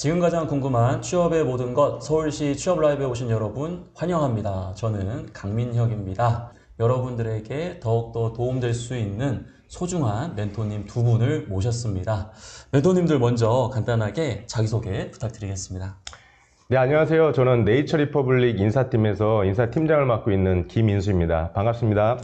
지금 가장 궁금한 취업의 모든 것, 서울시 취업 라이브에 오신 여러분 환영합니다. 저는 강민혁입니다. 여러분들에게 더욱더 도움될 수 있는 소중한 멘토님 두 분을 모셨습니다. 멘토님들 먼저 간단하게 자기소개 부탁드리겠습니다. 네, 안녕하세요. 저는 네이처 리퍼블릭 인사팀에서 인사팀장을 맡고 있는 김인수입니다. 반갑습니다.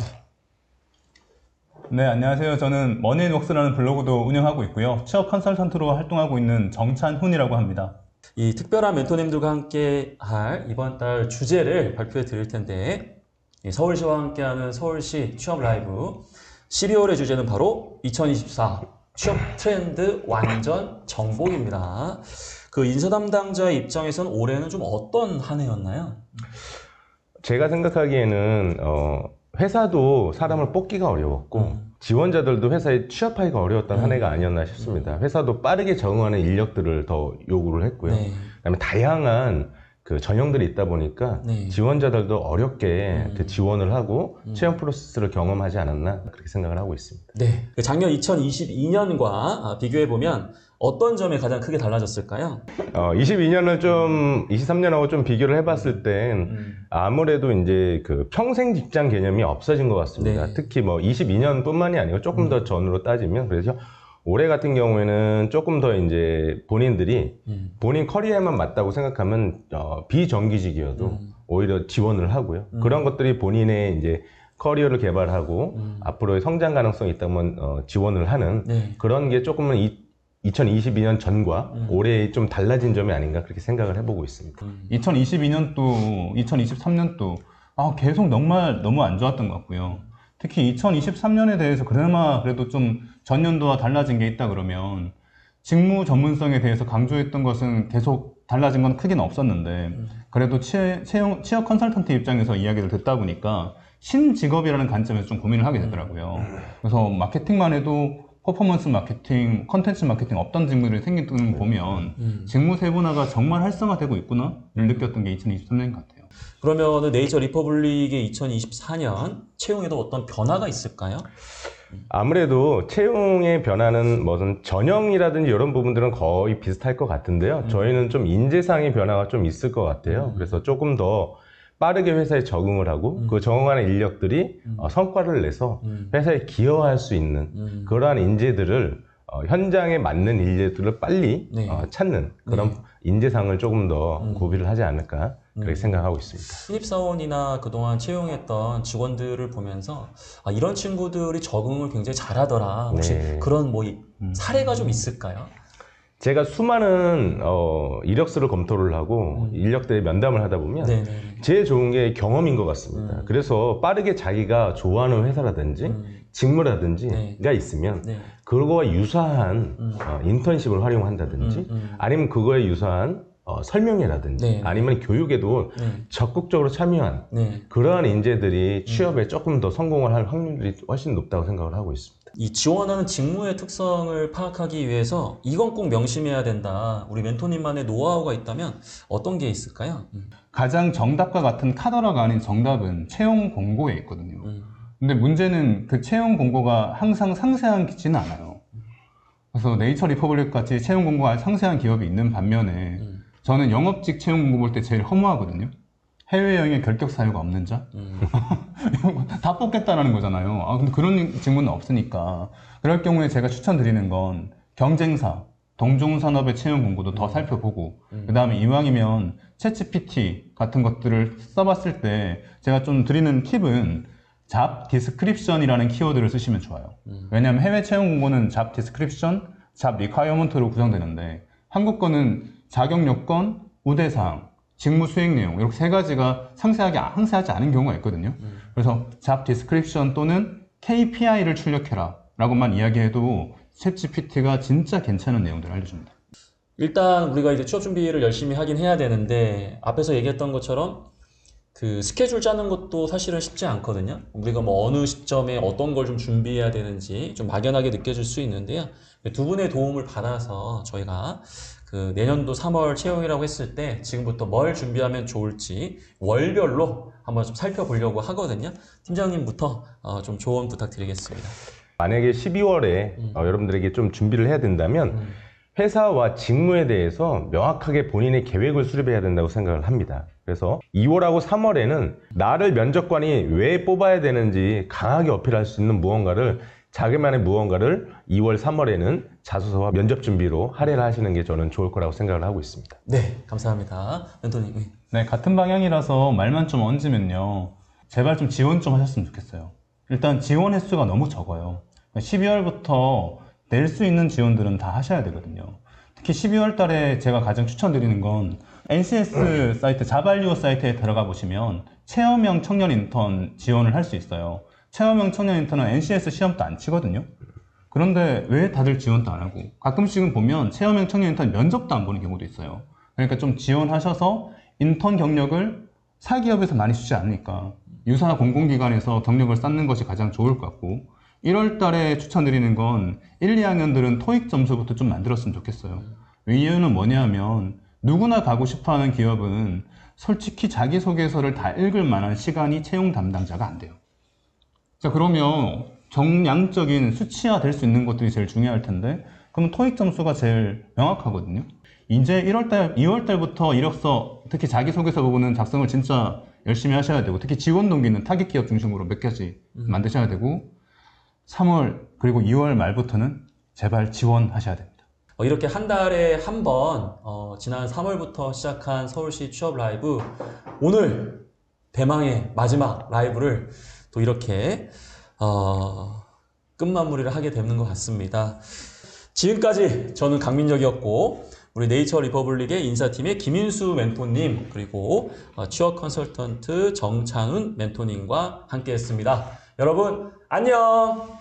네, 안녕하세요. 저는 머니앤웍스라는 블로그도 운영하고 있고요. 취업 컨설턴트로 활동하고 있는 정찬훈이라고 합니다. 이 특별한 멘토님들과 함께 할 이번 달 주제를 발표해 드릴 텐데, 서울시와 함께하는 서울시 취업 라이브 12월의 주제는 바로 2024 취업 트렌드 완전 정복입니다. 그 인사 담당자의 입장에서는 올해는 좀 어떤 한 해였나요? 제가 생각하기에는 회사도 사람을 뽑기가 어려웠고 지원자들도 회사에 취업하기가 어려웠던 한 해가 아니었나 싶습니다. 회사도 빠르게 적응하는 인력들을 더 요구를 했고요. 네. 그다음에 다양한 그 전형들이 있다 보니까 네. 지원자들도 어렵게 그 지원을 하고 채용 프로세스를 경험하지 않았나 그렇게 생각을 하고 있습니다. 네. 그 작년 2022년과 비교해보면 어떤 점이 가장 크게 달라졌을까요? 22년을 좀 23년하고 좀 비교를 해봤을 땐 아무래도 이제 그 평생 직장 개념이 없어진 것 같습니다. 네. 특히 뭐 22년뿐만이 아니고 조금 더 전으로 따지면 그래서 올해 같은 경우에는 조금 더 이제 본인들이 본인 커리어에만 맞다고 생각하면 비정규직이어도 오히려 지원을 하고요. 그런 것들이 본인의 이제 커리어를 개발하고 앞으로의 성장 가능성이 있다면 지원을 하는 네. 그런 게 조금은 2022년 전과 올해 좀 달라진 점이 아닌가 그렇게 생각을 해보고 있습니다. 2022년도, 2023년도 계속 정말 너무 안 좋았던 것 같고요. 특히 2023년에 대해서 그나마 그래도 좀 전년도와 달라진 게 있다 그러면 직무 전문성에 대해서 강조했던 것은 계속 달라진 건 크게는 없었는데 그래도 취업 컨설턴트 입장에서 이야기를 듣다 보니까 신직업이라는 관점에서 좀 고민을 하게 되더라고요. 그래서 마케팅만 해도 퍼포먼스 마케팅, 컨텐츠 마케팅 어떤 직무들이 생기는 거 보면 직무 세분화가 정말 활성화되고 있구나를 느꼈던 게 2023년 같아요. 그러면 네이처 리퍼블릭의 2024년 채용에도 어떤 변화가 있을까요? 아무래도 채용의 변화는 무슨 전형이라든지 이런 부분들은 거의 비슷할 것 같은데요. 저희는 좀 인재상의 변화가 좀 있을 것 같아요. 그래서 조금 더 빠르게 회사에 적응을 하고 그 적응하는 인력들이 성과를 내서 회사에 기여할 수 있는 그러한 인재들을 현장에 맞는 인재들을 빨리 네. 찾는 그런 인재상을 조금 더 고비를 하지 않을까 그렇게 생각하고 있습니다. 신입사원이나 그동안 채용했던 직원들을 보면서 이런 친구들이 적응을 굉장히 잘하더라. 혹시 네. 그런 뭐 사례가 좀 있을까요? 제가 수많은 이력서를 검토를 하고 인력들의 면담을 하다 보면 네네. 제일 좋은 게 경험인 것 같습니다. 그래서 빠르게 자기가 좋아하는 회사라든지 직무라든지가 네. 있으면 네. 그거와 유사한 인턴십을 활용한다든지 아니면 그거에 유사한 설명회라든지 네. 아니면 교육에도 적극적으로 참여한 네. 그러한 인재들이 취업에 조금 더 성공을 할 확률이 훨씬 높다고 생각을 하고 있습니다. 이 지원하는 직무의 특성을 파악하기 위해서 이건 꼭 명심해야 된다. 우리 멘토님만의 노하우가 있다면 어떤 게 있을까요? 가장 정답과 같은 카더라가 아닌 정답은 채용 공고에 있거든요. 근데 문제는 그 채용 공고가 항상 상세하지는 않아요. 그래서 네이처 리퍼블릭 같이 채용 공고가 상세한 기업이 있는 반면에 저는 영업직 채용 공고 볼 때 제일 허무하거든요. 해외여행에 결격 사유가 없는 자? 다 뽑겠다라는 거잖아요. 근데 그런 직무는 없으니까. 그럴 경우에 제가 추천드리는 건 경쟁사, 동종산업의 채용 공고도 더 살펴보고 그 다음에 이왕이면 챗GPT 같은 것들을 써봤을 때 제가 좀 드리는 팁은 잡 디스크립션이라는 키워드를 쓰시면 좋아요. 왜냐하면 해외 채용 공고는 잡 디스크립션, 잡 리콰이어먼트로 구성되는데 한국 거는 자격 요건, 우대사항, 직무 수행 내용 이렇게 세 가지가 상세하지 않은 경우가 있거든요. 그래서 잡 디스크립션 또는 KPI를 출력해라 라고만 이야기해도 챗GPT가 진짜 괜찮은 내용들을 알려줍니다. 일단 우리가 이제 취업 준비를 열심히 하긴 해야 되는데 앞에서 얘기했던 것처럼 그 스케줄 짜는 것도 사실은 쉽지 않거든요. 우리가 뭐 어느 시점에 어떤 걸 좀 준비해야 되는지 좀 막연하게 느껴질 수 있는데요. 두 분의 도움을 받아서 저희가 그 내년도 3월 채용이라고 했을 때 지금부터 뭘 준비하면 좋을지 월별로 한번 좀 살펴보려고 하거든요. 팀장님부터 좀 조언 부탁드리겠습니다. 만약에 12월에 여러분들에게 좀 준비를 해야 된다면 회사와 직무에 대해서 명확하게 본인의 계획을 수립해야 된다고 생각을 합니다. 그래서 2월하고 3월에는 나를 면접관이 왜 뽑아야 되는지 강하게 어필할 수 있는 무언가를, 자기만의 무언가를 2월, 3월에는 자소서와 면접 준비로 할애를 하시는 게 저는 좋을 거라고 생각을 하고 있습니다. 네, 감사합니다. 멘토님. 네, 같은 방향이라서 말만 좀 얹으면요. 제발 좀 지원 좀 하셨으면 좋겠어요. 일단 지원 횟수가 너무 적어요. 12월부터 낼 수 있는 지원들은 다 하셔야 되거든요. 특히 12월 달에 제가 가장 추천드리는 건 NCS 사이트, 자발리오 사이트에 들어가 보시면 체험형 청년 인턴 지원을 할 수 있어요. 체험형 청년 인턴은 NCS 시험도 안 치거든요. 그런데 왜 다들 지원도 안 하고, 가끔씩은 보면 체험형 청년 인턴 면접도 안 보는 경우도 있어요. 그러니까 좀 지원하셔서 인턴 경력을 사기업에서 많이 주지 않으니까 유사 공공기관에서 경력을 쌓는 것이 가장 좋을 것 같고, 1월 달에 추천드리는 건 1, 2학년들은 토익 점수부터 좀 만들었으면 좋겠어요. 이유는 뭐냐면 누구나 가고 싶어하는 기업은 솔직히 자기소개서를 다 읽을 만한 시간이 채용 담당자가 안 돼요. 자, 그러면 정량적인 수치화 될 수 있는 것들이 제일 중요할 텐데, 그럼 토익 점수가 제일 명확하거든요. 이제 1월달, 2월달부터 이력서, 특히 자기소개서 부분은 작성을 진짜 열심히 하셔야 되고, 특히 지원 동기는 타깃 기업 중심으로 몇 가지 만드셔야 되고, 3월 그리고 2월 말부터는 제발 지원하셔야 됩니다. 이렇게 한 달에 한 번, 지난 3월부터 시작한 서울시 취업 라이브, 오늘 대망의 마지막 라이브를 또 이렇게 끝마무리를 하게 되는 것 같습니다. 지금까지 저는 강민혁이었고, 우리 네이처 리퍼블릭의 인사팀의 김인수 멘토님, 그리고 취업 컨설턴트 정창은 멘토님과 함께 했습니다. 여러분 안녕!